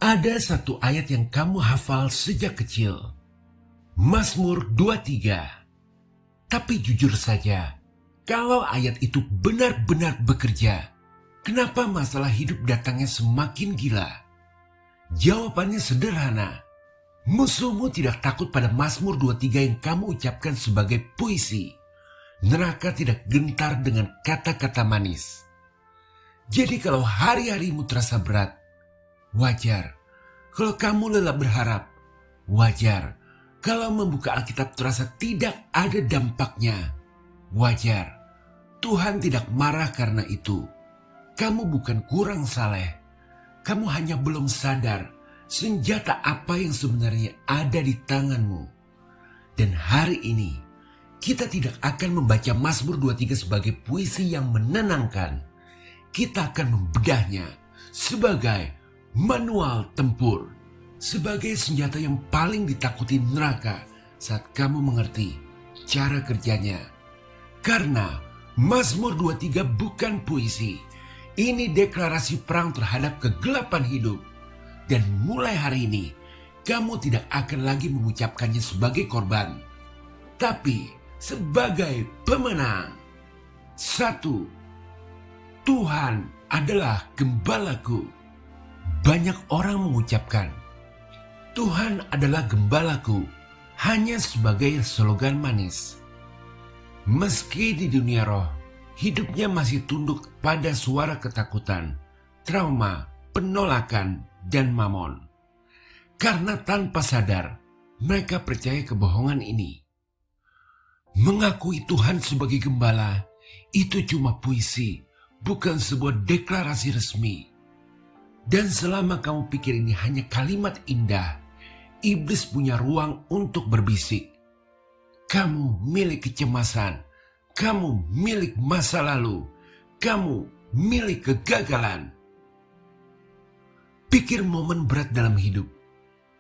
Ada satu ayat yang kamu hafal sejak kecil. Mazmur 23. Tapi jujur saja, kalau ayat itu benar-benar bekerja, kenapa masalah hidup datangnya semakin gila? Jawabannya sederhana. Musuhmu tidak takut pada Mazmur 23 yang kamu ucapkan sebagai puisi. Neraka tidak gentar dengan kata-kata manis. Jadi kalau hari-harimu terasa berat, wajar. Kalau kamu lelah berharap, wajar. Kalau membuka Alkitab terasa tidak ada dampaknya, wajar. Tuhan tidak marah karena itu. Kamu bukan kurang saleh. Kamu hanya belum sadar senjata apa yang sebenarnya ada di tanganmu. Dan hari ini, kita tidak akan membaca Mazmur 23 sebagai puisi yang menenangkan. Kita akan membedahnya sebagai manual tempur, sebagai senjata yang paling ditakuti neraka saat kamu mengerti cara kerjanya. Karena Mazmur 23 bukan puisi, ini deklarasi perang terhadap kegelapan hidup. Dan mulai hari ini, kamu tidak akan lagi mengucapkannya sebagai korban, tapi sebagai pemenang. 1. Tuhan adalah gembalaku. Banyak orang mengucapkan, Tuhan adalah gembalaku, hanya sebagai slogan manis. Meski di dunia roh, hidupnya masih tunduk pada suara ketakutan, trauma, penolakan, dan mamon. Karena tanpa sadar, mereka percaya kebohongan ini. Mengakui Tuhan sebagai gembala, itu cuma puisi, bukan sebuah deklarasi resmi. Dan selama kamu pikir ini hanya kalimat indah, iblis punya ruang untuk berbisik. Kamu milik kecemasan, kamu milik masa lalu, kamu milik kegagalan. Pikir momen berat dalam hidup,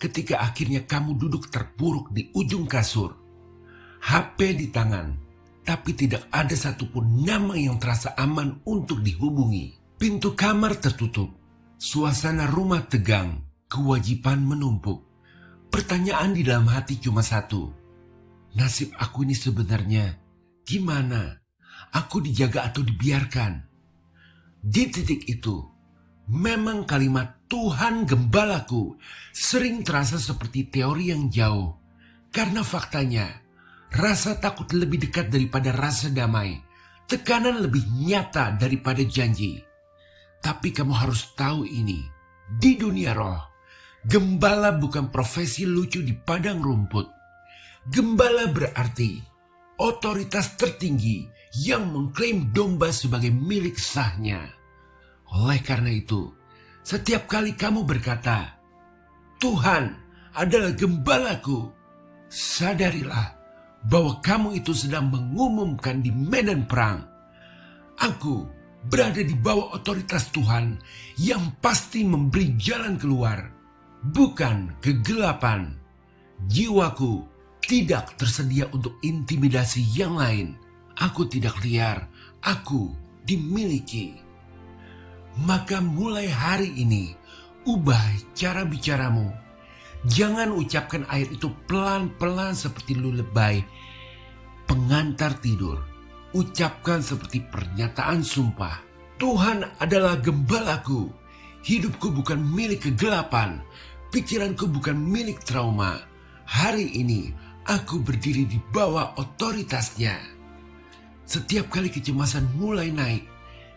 ketika akhirnya kamu duduk terpuruk di ujung kasur, HP di tangan, tapi tidak ada satupun nama yang terasa aman untuk dihubungi. Pintu kamar tertutup, suasana rumah tegang, kewajiban menumpuk. Pertanyaan di dalam hati cuma satu, nasib aku ini sebenarnya gimana? Aku dijaga atau dibiarkan? Di titik itu, memang kalimat Tuhan gembalaku sering terasa seperti teori yang jauh. Karena faktanya, rasa takut lebih dekat daripada rasa damai. Tekanan lebih nyata daripada janji. Tapi kamu harus tahu ini, di dunia roh, gembala bukan profesi lucu di padang rumput. Gembala berarti otoritas tertinggi yang mengklaim domba sebagai milik sahnya. Oleh karena itu, setiap kali kamu berkata, Tuhan adalah gembalaku, sadarilah bahwa kamu itu sedang mengumumkan di medan perang, aku berada di bawah otoritas Tuhan yang pasti memberi jalan keluar, bukan kegelapan. Jiwaku tidak tersedia untuk intimidasi yang lain. Aku tidak liar, aku dimiliki. Maka mulai hari ini, ubah cara bicaramu. Jangan ucapkan ayat itu pelan-pelan seperti lullaby pengantar tidur. Ucapkan seperti pernyataan sumpah. Tuhan adalah gembalaku. Hidupku bukan milik kegelapan. Pikiranku bukan milik trauma. Hari ini aku berdiri di bawah otoritasnya. Setiap kali kecemasan mulai naik,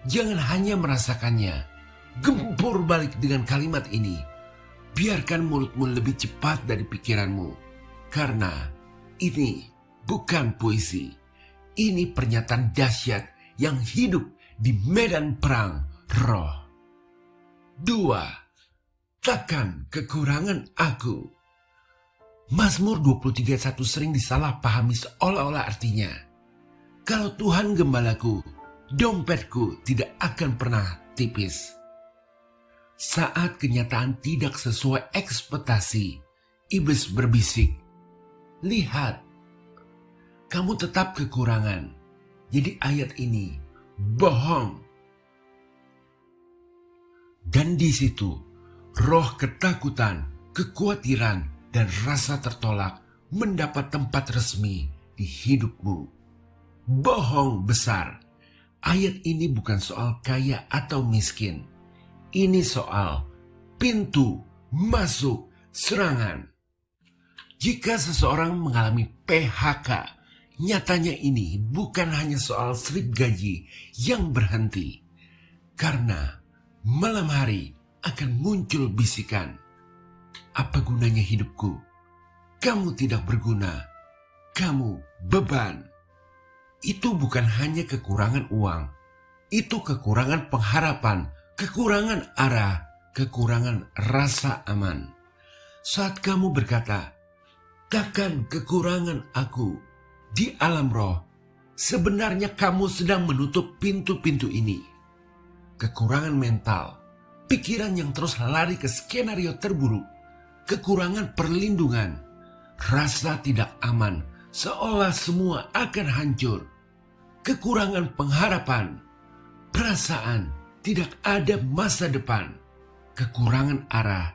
jangan hanya merasakannya. Gempur balik dengan kalimat ini. Biarkan mulutmu lebih cepat dari pikiranmu. Karena ini bukan puisi. Ini pernyataan dahsyat yang hidup di medan perang roh. 2. Takkan kekurangan aku. Mazmur 23:1 sering disalahpahami seolah-olah artinya, kalau Tuhan gembalaku, dompetku tidak akan pernah tipis. Saat kenyataan tidak sesuai ekspektasi, iblis berbisik, lihat, kamu tetap kekurangan. Jadi ayat ini bohong. Dan di situ roh ketakutan, kekhawatiran, dan rasa tertolak mendapat tempat resmi di hidupmu. Bohong besar. Ayat ini bukan soal kaya atau miskin. Ini soal pintu masuk serangan. Jika seseorang mengalami PHK, nyatanya ini bukan hanya soal slip gaji yang berhenti. Karena malam hari akan muncul bisikan. Apa gunanya hidupku? Kamu tidak berguna. Kamu beban. Itu bukan hanya kekurangan uang. Itu kekurangan pengharapan, kekurangan arah, kekurangan rasa aman. Saat kamu berkata, takkan kekurangan aku di alam roh, sebenarnya kamu sedang menutup pintu-pintu ini. Kekurangan mental, pikiran yang terus lari ke skenario terburuk, kekurangan perlindungan, rasa tidak aman, seolah semua akan hancur, kekurangan pengharapan, perasaan tidak ada masa depan, kekurangan arah,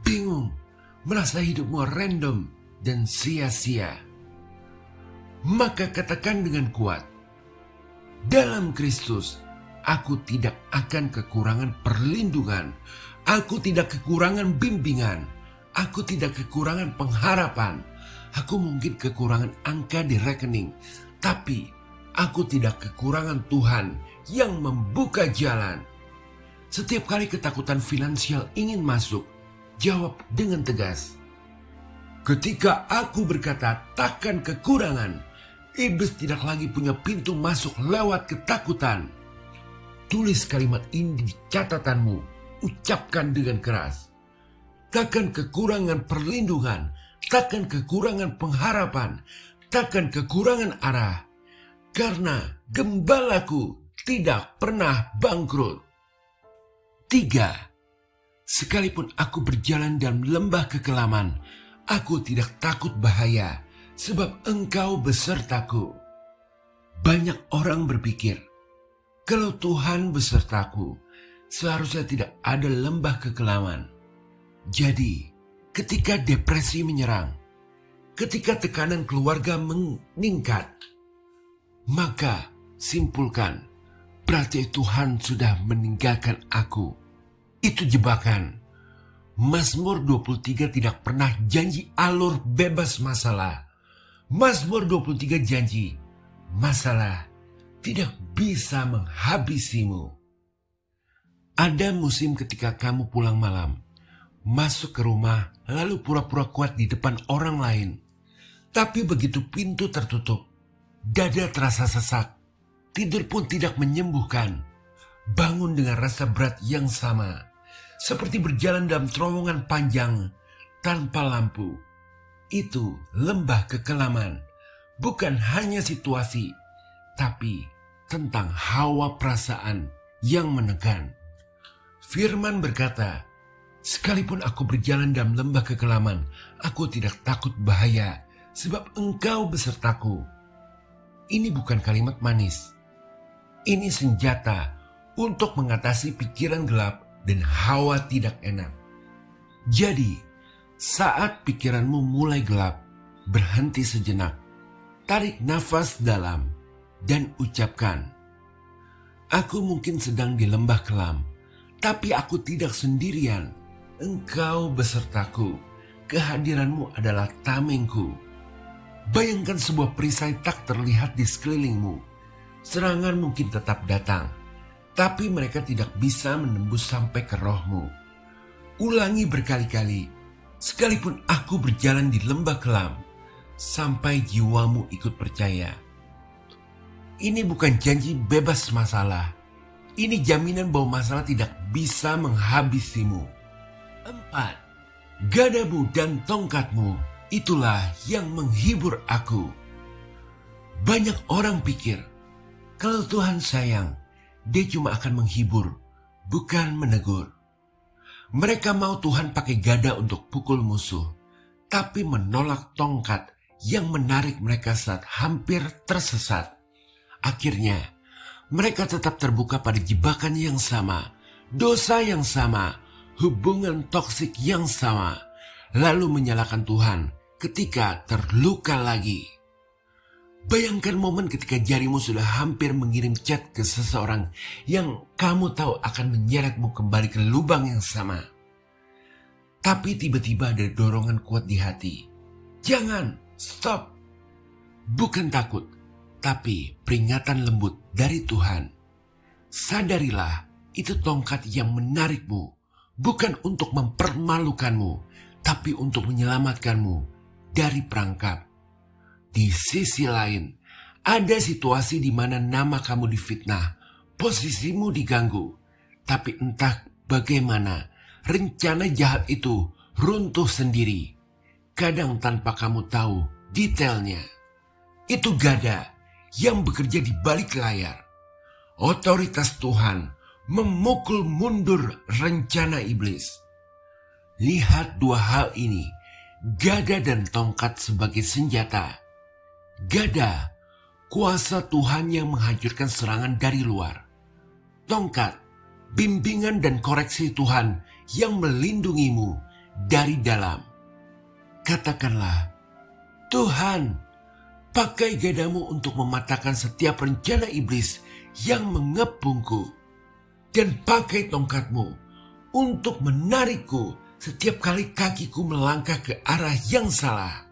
bingung, merasa hidupmu random dan sia-sia. Maka katakan dengan kuat, dalam Kristus, aku tidak akan kekurangan perlindungan, aku tidak kekurangan bimbingan, aku tidak kekurangan pengharapan, aku mungkin kekurangan angka di rekening, tapi aku tidak kekurangan Tuhan yang membuka jalan. Setiap kali ketakutan finansial ingin masuk, jawab dengan tegas. Ketika aku berkata takkan kekurangan, iblis tidak lagi punya pintu masuk lewat ketakutan. Tulis kalimat ini di catatanmu, ucapkan dengan keras. Takkan kekurangan perlindungan, takkan kekurangan pengharapan, takkan kekurangan arah. Karena gembalaku tidak pernah bangkrut. 3. Sekalipun aku berjalan dalam lembah kekelaman, aku tidak takut bahaya, sebab Engkau besertaku. Banyak orang berpikir, kalau Tuhan besertaku, seharusnya tidak ada lembah kekelaman. Jadi, ketika depresi menyerang, ketika tekanan keluarga meningkat, maka simpulkan, berarti Tuhan sudah meninggalkan aku. Itu jebakan. Mazmur 23 tidak pernah janji alur bebas masalah. Mazmur 23 janji, masalah tidak bisa menghabisimu. Ada musim ketika kamu pulang malam, masuk ke rumah lalu pura-pura kuat di depan orang lain. Tapi begitu pintu tertutup, dada terasa sesak, tidur pun tidak menyembuhkan. Bangun dengan rasa berat yang sama, seperti berjalan dalam terowongan panjang tanpa lampu. Itu lembah kekelaman, bukan hanya situasi, tapi tentang hawa perasaan yang menekan. Firman berkata, sekalipun aku berjalan dalam lembah kekelaman, aku tidak takut bahaya, sebab Engkau besertaku. Ini bukan kalimat manis. Ini senjata untuk mengatasi pikiran gelap dan hawa tidak enak. Jadi, saat pikiranmu mulai gelap, berhenti sejenak, tarik nafas dalam, dan ucapkan, aku mungkin sedang di lembah kelam, tapi aku tidak sendirian. Engkau besertaku, kehadiranmu adalah tamengku. Bayangkan sebuah perisai tak terlihat di sekelilingmu. Serangan mungkin tetap datang, tapi mereka tidak bisa menembus sampai ke rohmu. Ulangi berkali-kali, sekalipun aku berjalan di lembah kelam, sampai jiwamu ikut percaya. Ini bukan janji bebas masalah. Ini jaminan bahwa masalah tidak bisa menghabisimu. 4. Gadamu dan tongkatmu, itulah yang menghibur aku. Banyak orang pikir, kalau Tuhan sayang, Dia cuma akan menghibur, bukan menegur. Mereka mau Tuhan pakai gada untuk pukul musuh, tapi menolak tongkat yang menarik mereka saat hampir tersesat. Akhirnya, mereka tetap terbuka pada jebakan yang sama, dosa yang sama, hubungan toksik yang sama, lalu menyalahkan Tuhan ketika terluka lagi. Bayangkan momen ketika jarimu sudah hampir mengirim chat ke seseorang yang kamu tahu akan menyeretmu kembali ke lubang yang sama. Tapi tiba-tiba ada dorongan kuat di hati. Jangan, stop. Bukan takut, tapi peringatan lembut dari Tuhan. Sadarilah, itu tongkat yang menarikmu, bukan untuk mempermalukanmu, tapi untuk menyelamatkanmu dari perangkap. Di sisi lain, ada situasi di mana nama kamu difitnah, posisimu diganggu, tapi entah bagaimana rencana jahat itu runtuh sendiri, kadang tanpa kamu tahu detailnya. Itu gada yang bekerja di balik layar. Otoritas Tuhan memukul mundur rencana iblis. Lihat dua hal ini, gada dan tongkat sebagai senjata. Gada, kuasa Tuhan yang menghancurkan serangan dari luar. Tongkat, bimbingan dan koreksi Tuhan yang melindungimu dari dalam. Katakanlah, Tuhan, pakai gadamu untuk mematahkan setiap rencana iblis yang mengepungku. Dan pakai tongkatmu untuk menarikku setiap kali kakiku melangkah ke arah yang salah.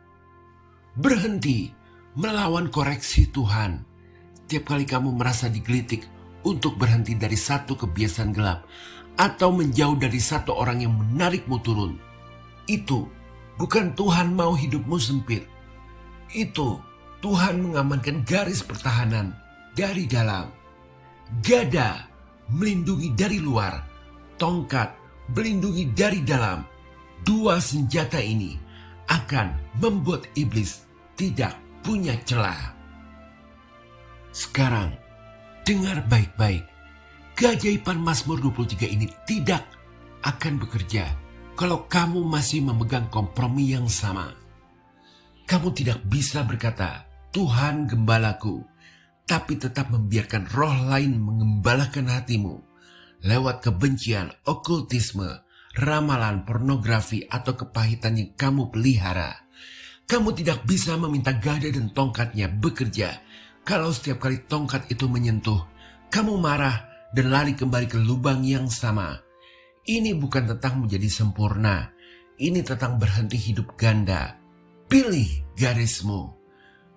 Berhenti melawan koreksi Tuhan. Setiap kali kamu merasa digelitik untuk berhenti dari satu kebiasaan gelap atau menjauh dari satu orang yang menarikmu turun, itu bukan Tuhan mau hidupmu sempit. Itu Tuhan mengamankan garis pertahanan dari dalam. Gada melindungi dari luar, tongkat melindungi dari dalam. Dua senjata ini akan membuat iblis tidak punya celah. Sekarang, dengar baik-baik. Keajaiban Mazmur 23 ini tidak akan bekerja kalau kamu masih memegang kompromi yang sama. Kamu tidak bisa berkata, Tuhan gembalaku, tapi tetap membiarkan roh lain mengembalakan hatimu lewat kebencian, okultisme, ramalan, pornografi, atau kepahitan yang kamu pelihara. Kamu tidak bisa meminta gada dan tongkatnya bekerja kalau setiap kali tongkat itu menyentuh, kamu marah dan lari kembali ke lubang yang sama. Ini bukan tentang menjadi sempurna, ini tentang berhenti hidup ganda. Pilih garismu.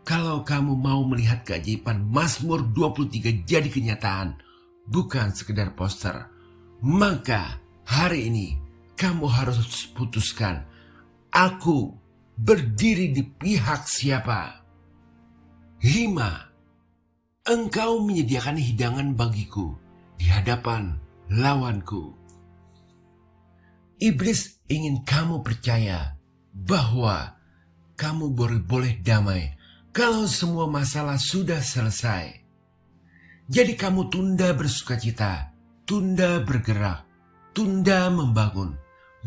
Kalau kamu mau melihat keajaiban Mazmur 23 jadi kenyataan, bukan sekedar poster, maka hari ini kamu harus putuskan, aku berdiri di pihak siapa? 5. Engkau menyediakan hidangan bagiku di hadapan lawanku. Iblis ingin kamu percaya bahwa kamu boleh damai kalau semua masalah sudah selesai. Jadi kamu tunda bersukacita, tunda bergerak, tunda membangun,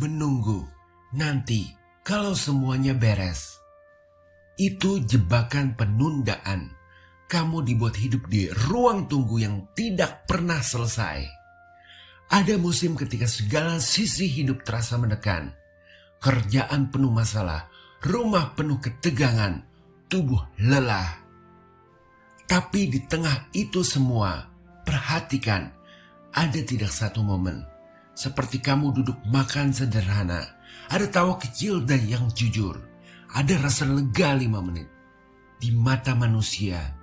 menunggu nanti kalau semuanya beres. Itu jebakan penundaan. Kamu dibuat hidup di ruang tunggu yang tidak pernah selesai. Ada musim ketika segala sisi hidup terasa menekan. Kerjaan penuh masalah, rumah penuh ketegangan, tubuh lelah. Tapi di tengah itu semua, perhatikan, ada tidak satu momen seperti kamu duduk makan sederhana, ada tawa kecil dan yang jujur, ada rasa lega 5 menit. Di mata manusia,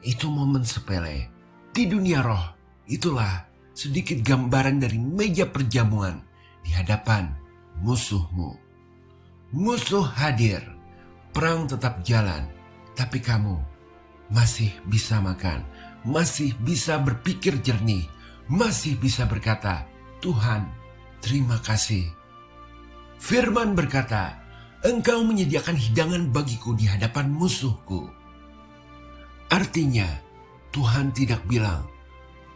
itu momen sepele. Di dunia roh, itulah sedikit gambaran dari meja perjamuan di hadapan musuhmu. Musuh hadir, perang tetap jalan, tapi kamu masih bisa makan, masih bisa berpikir jernih, masih bisa berkata, Tuhan, terima kasih. Firman berkata, Engkau menyediakan hidangan bagiku di hadapan musuhku. Artinya, Tuhan tidak bilang,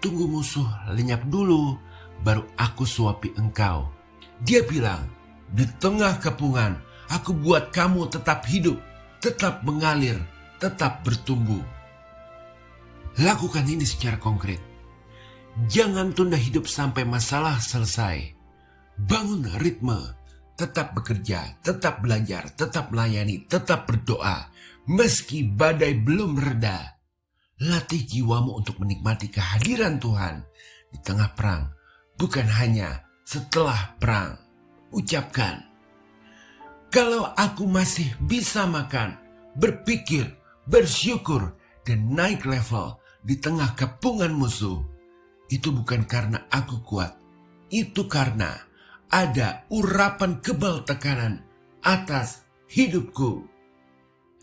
tunggu musuh lenyap dulu, baru aku suapi engkau. Dia bilang, di tengah kepungan, aku buat kamu tetap hidup, tetap mengalir, tetap bertumbuh. Lakukan ini secara konkret. Jangan tunda hidup sampai masalah selesai. Bangun ritme, tetap bekerja, tetap belajar, tetap melayani, tetap berdoa, meski badai belum reda. Latih jiwamu untuk menikmati kehadiran Tuhan di tengah perang, bukan hanya setelah perang. Ucapkan, kalau aku masih bisa makan, berpikir, bersyukur, dan naik level di tengah kepungan musuh, itu bukan karena aku kuat, itu karena ada urapan kebal tekanan atas hidupku.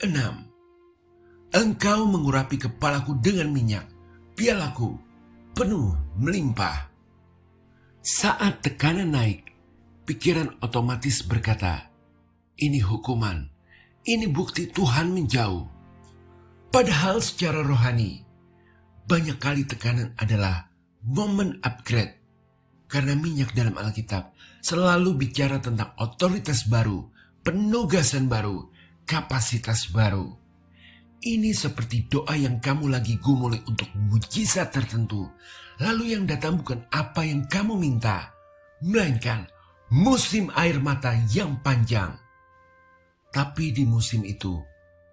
6. Engkau mengurapi kepalaku dengan minyak, pialaku penuh melimpah. Saat tekanan naik, pikiran otomatis berkata, ini hukuman, ini bukti Tuhan menjauh. Padahal secara rohani, banyak kali tekanan adalah momen upgrade. Karena minyak dalam Alkitab selalu bicara tentang otoritas baru, penugasan baru, kapasitas baru. Ini seperti doa yang kamu lagi gumuli untuk mujizat tertentu. Lalu yang datang bukan apa yang kamu minta, melainkan musim air mata yang panjang. Tapi di musim itu,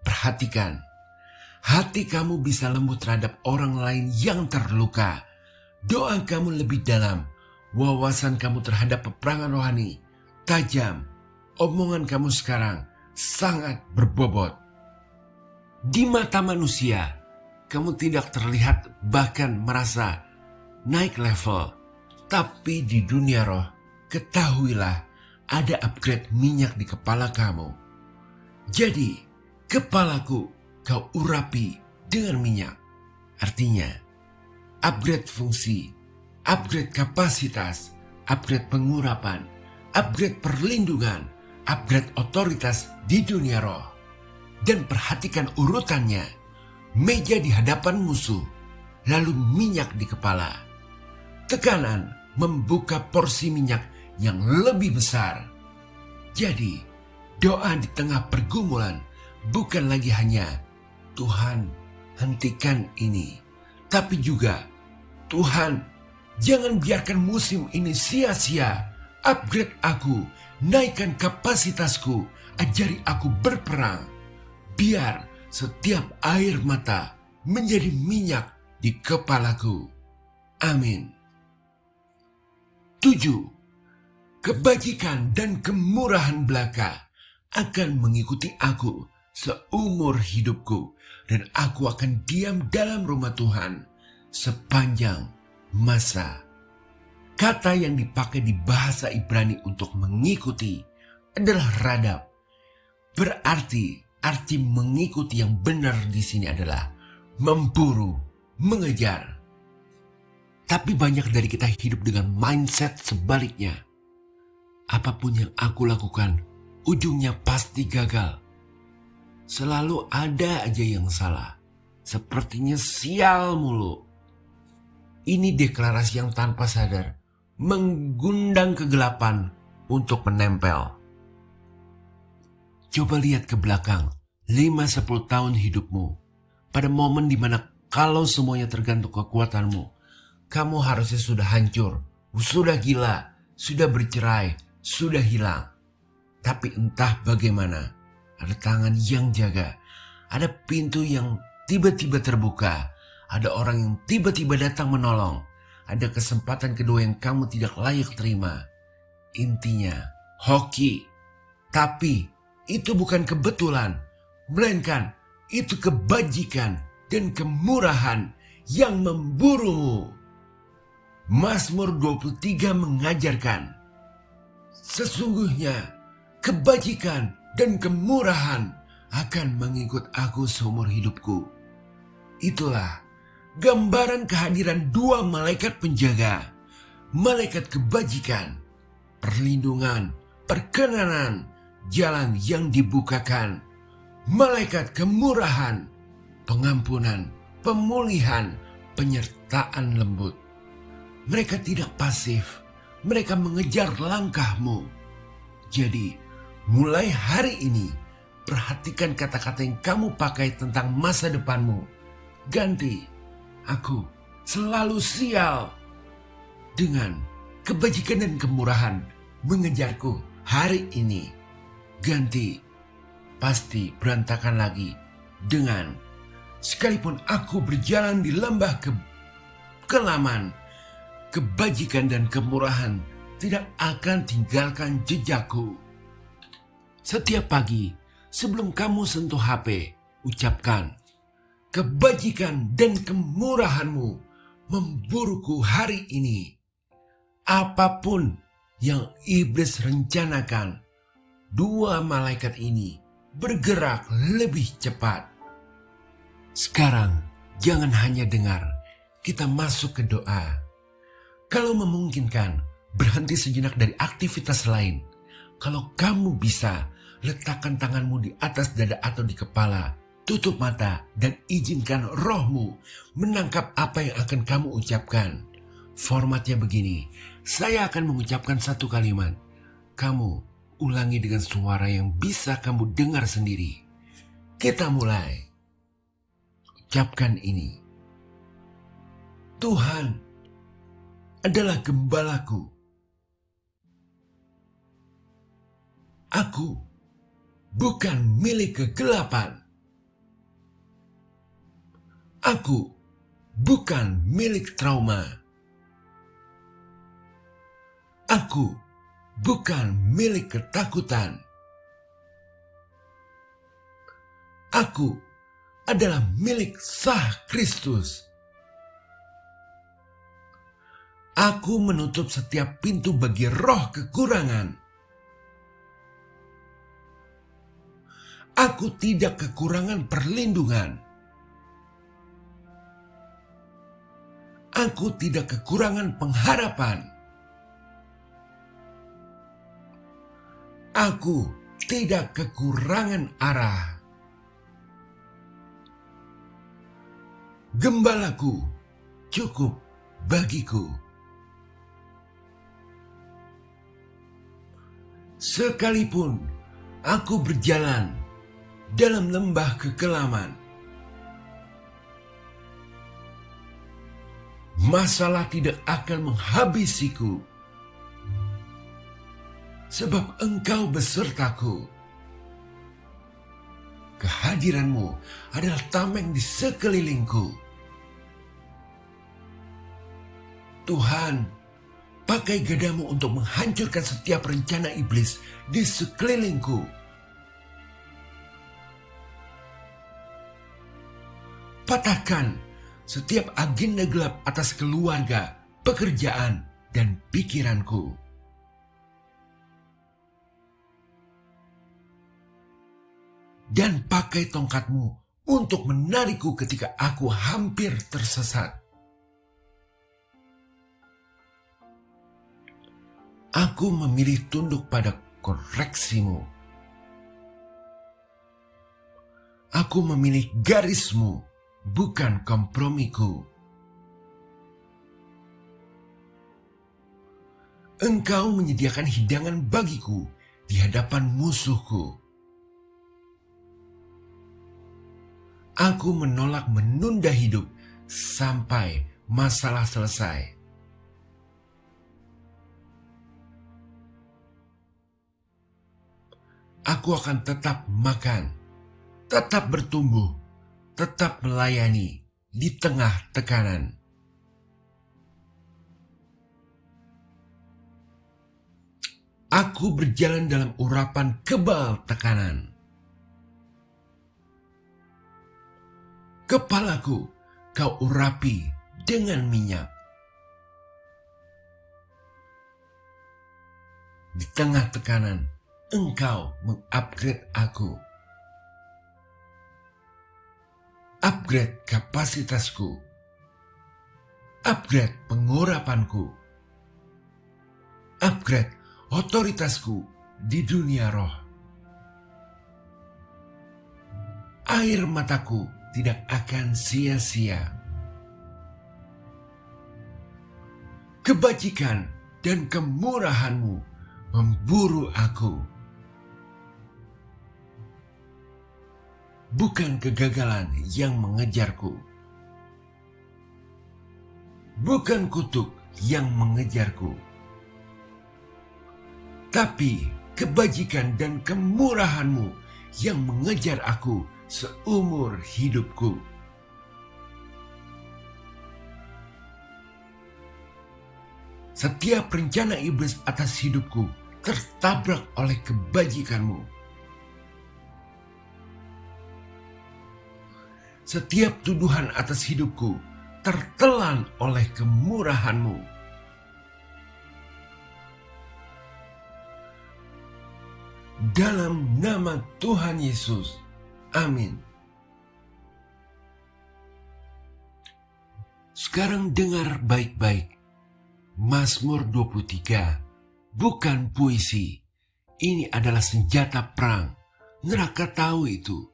perhatikan, hati kamu bisa lembut terhadap orang lain yang terluka. Doa kamu lebih dalam, wawasan kamu terhadap peperangan rohani tajam. Omongan kamu sekarang sangat berbobot. Di mata manusia, kamu tidak terlihat bahkan merasa naik level. Tapi di dunia roh, ketahuilah ada upgrade minyak di kepala kamu. Jadi, kepalaku kau urapi dengan minyak. Artinya, upgrade fungsi, upgrade kapasitas, upgrade pengurapan, upgrade perlindungan, upgrade otoritas di dunia roh. Dan perhatikan urutannya, meja di hadapan musuh, lalu minyak di kepala. Tekanan membuka porsi minyak yang lebih besar. Jadi, doa di tengah pergumulan bukan lagi hanya, Tuhan hentikan ini, tapi juga, Tuhan jangan biarkan musim ini sia-sia. Upgrade aku, naikkan kapasitasku, ajari aku berperang. Biar setiap air mata menjadi minyak di kepalaku. Amin. 7. Kebajikan dan kemurahan belaka akan mengikuti aku seumur hidupku, dan aku akan diam dalam rumah Tuhan sepanjang masa. Kata yang dipakai di bahasa Ibrani untuk mengikuti adalah radab. Berarti arti mengikuti yang benar di sini adalah memburu, mengejar. Tapi banyak dari kita hidup dengan mindset sebaliknya. Apapun yang aku lakukan, ujungnya pasti gagal. Selalu ada aja yang salah. Sepertinya sial mulu. Ini deklarasi yang tanpa sadar menggundang kegelapan untuk menempel. Coba lihat ke belakang 5-10 tahun hidupmu. Pada momen dimana kalau semuanya tergantung kekuatanmu, kamu harusnya sudah hancur, sudah gila, sudah bercerai, sudah hilang. Tapi entah bagaimana, ada tangan yang jaga, ada pintu yang tiba-tiba terbuka, ada orang yang tiba-tiba datang menolong, ada kesempatan kedua yang kamu tidak layak terima. Intinya, hoki. Tapi itu bukan kebetulan, melainkan itu kebajikan dan kemurahan yang memburumu. Mazmur 23 mengajarkan, sesungguhnya kebajikan dan kemurahan akan mengikut aku seumur hidupku. Itulah gambaran kehadiran dua malaikat penjaga, malaikat kebajikan, perlindungan, perkenanan, jalan yang dibukakan, malaikat kemurahan, pengampunan, pemulihan, penyertaan lembut. Mereka tidak pasif, mereka mengejar langkahmu. Jadi, mulai hari ini, perhatikan kata-kata yang kamu pakai tentang masa depanmu. Ganti, aku selalu sial, dengan kebajikan dan kemurahan mengejarku hari ini. Ganti, pasti berantakan lagi dengan sekalipun aku berjalan di lembah kelaman, kebajikan dan kemurahan tidak akan tinggalkan jejakku. Setiap pagi sebelum kamu sentuh HP, ucapkan, kebajikan dan kemurahanmu memburuku hari ini. Apapun yang iblis rencanakan, dua malaikat ini bergerak lebih cepat. Sekarang jangan hanya dengar, kita masuk ke doa. Kalau memungkinkan, berhenti sejenak dari aktivitas lain. Kalau kamu bisa, letakkan tanganmu di atas dada atau di kepala, tutup mata dan izinkan rohmu menangkap apa yang akan kamu ucapkan. Formatnya begini, saya akan mengucapkan satu kalimat. Kamu ulangi dengan suara yang bisa kamu dengar sendiri. Kita mulai. Ucapkan ini. Tuhan adalah gembalaku. Aku bukan milik kegelapan. Aku bukan milik trauma. Aku bukan milik ketakutan. Aku adalah milik sah Kristus. Aku menutup setiap pintu bagi roh kekurangan. Aku tidak kekurangan perlindungan. Aku tidak kekurangan pengharapan. Aku tidak kekurangan arah. Gembalaku cukup bagiku. Sekalipun aku berjalan dalam lembah kekelaman, masalah tidak akan menghabisiku. Sebab Engkau besertaku. Kehadiranmu adalah tameng di sekelilingku. Tuhan, pakai gadamu untuk menghancurkan setiap rencana iblis di sekelilingku. Patahkan setiap agenda gelap atas keluarga, pekerjaan, dan pikiranku. Dan pakai tongkatmu untuk menarikku ketika aku hampir tersesat. Aku memilih tunduk pada koreksimu. Aku memilih garismu, bukan kompromiku. Engkau menyediakan hidangan bagiku di hadapan musuhku. Aku menolak menunda hidup sampai masalah selesai. Aku akan tetap makan, tetap bertumbuh, tetap melayani di tengah tekanan. Aku berjalan dalam urapan kebal tekanan. Kepalaku kau urapi dengan minyak. Di tengah tekanan, Engkau mengupgrade aku. Upgrade kapasitasku. Upgrade pengurapanku. Upgrade otoritasku di dunia roh. Air mataku tidak akan sia-sia. Kebajikan dan kemurahanmu memburu aku. Bukan kegagalan yang mengejarku. Bukan kutuk yang mengejarku. tapi kebajikan dan kemurahan-Mu yang mengejar aku seumur hidupku. Setiap rencana iblis atas hidupku tertabrak oleh kebajikan-Mu. Setiap tuduhan atas hidupku tertelan oleh kemurahan-Mu. Dalam nama Tuhan Yesus, amin. Sekarang dengar baik-baik. Mazmur 23 bukan puisi. Ini adalah senjata perang. Neraka tahu itu,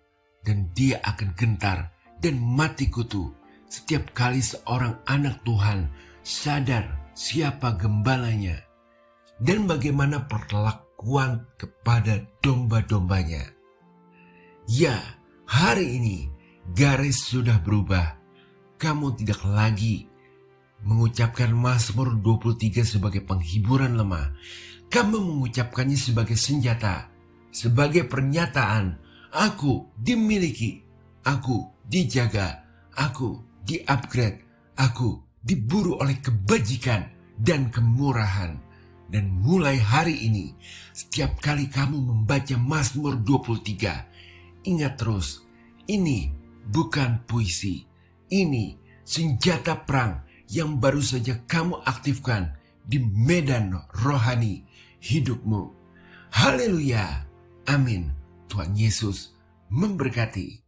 dan dia akan gentar dan mati kutu setiap kali seorang anak Tuhan sadar siapa gembalanya dan bagaimana perlakuan kepada domba-dombanya. Ya, hari ini garis sudah berubah. Kamu tidak lagi mengucapkan Mazmur 23 sebagai penghiburan lemah. Kamu mengucapkannya sebagai senjata, sebagai pernyataan, aku dimiliki, aku dijaga, aku di-upgrade, aku diburu oleh kebajikan dan kemurahan. Dan mulai hari ini, setiap kali kamu membaca Mazmur 23, ingat terus, ini bukan puisi, ini senjata perang yang baru saja kamu aktifkan di medan rohani hidupmu. Haleluya. Amin. Tuhan Yesus memberkati.